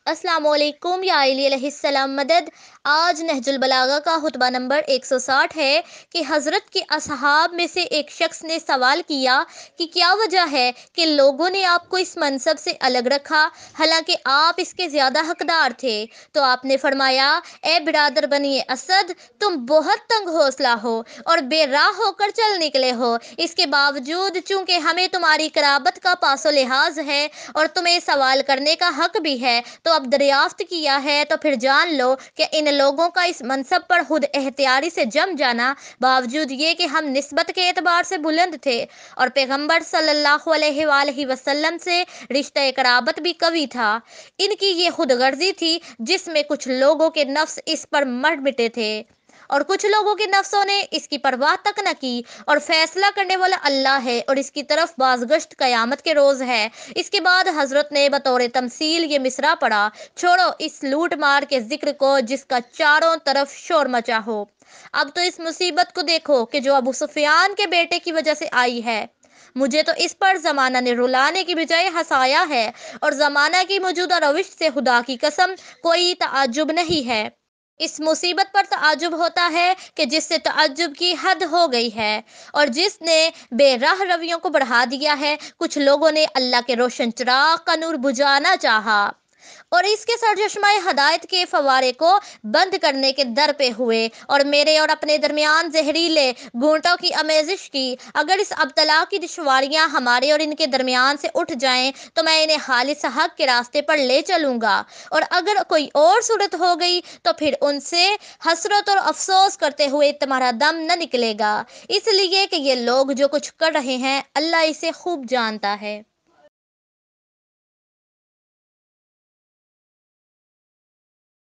अस्सलाम वालेकुम या अली अलैहिस्सलाम मदद। आज नहजुल बलागा का खुतबा नंबर 160 है कि हज़रत के असहाब में से एक शख्स ने सवाल किया कि क्या वजह है कि लोगों ने आपको इस मनसब से अलग रखा, हालांकि आप इसके ज़्यादा हकदार थे। तो आपने फरमाया, ए बिरादर बनी असद, तुम बहुत तंग हौसला हो और बेराह होकर चल निकले हो। इसके बावजूद चूंकि हमें तुम्हारी कराबत का पासो लिहाज है और तुम्हें सवाल करने का हक भी है, तो अब दरियाफ्त किया है तो फिर जान लो कि इन लोगों का इस मनसब पर खुद एहतियारी से जम जाना, बावजूद ये कि हम निस्बत के एतबार से बुलंद थे और पैगंबर सल्लल्लाहु अलैहि वसल्लम से रिश्ता कराबत भी कवी था, इनकी ये खुदगर्जी थी जिसमें कुछ लोगों के नफ्स इस पर मर मिटे थे और कुछ लोगों के नफ्सों ने इसकी परवाह तक न की। और फैसला करने वाला अल्लाह है और इसकी तरफ बाजगश्त कयामत के रोज है। इसके बाद हजरत ने बतौर तमसील ये मिसरा पढ़ा, छोड़ो इस लूट मार के जिक्र को जिसका चारों तरफ शोर मचा हो। अब तो इस मुसीबत को देखो कि जो अबू सुफियान के बेटे की वजह से आई है। मुझे तो इस पर जमाना ने रुलाने की बजाय हंसाया है और जमाना की मौजूदा रविश से खुदा की कसम कोई ताज्जुब नहीं है। इस मुसीबत पर ताज्जुब होता है कि जिससे ताज्जुब की हद हो गई है और जिसने बेराह रवियों को बढ़ा दिया है। कुछ लोगों ने अल्लाह के रोशन चिराग का नूर बुझाना चाहा और इसके सरचश्माए हदायत के फवारे को बंद करने के दर पे हुए और मेरे और अपने दरमियान जहरीले घूंटों की आमेजिश की। अगर इस अब्तला की दुश्वारियां हमारे और इनके दरमियान से उठ जाएं तो मैं इन्हें खालिस हक के रास्ते पर ले चलूंगा, और अगर कोई और सूरत हो गई तो फिर उनसे हसरत और अफसोस करते हुए तुम्हारा दम न निकलेगा, इसलिए कि ये लोग जो कुछ कर रहे हैं अल्लाह इसे खूब जानता है।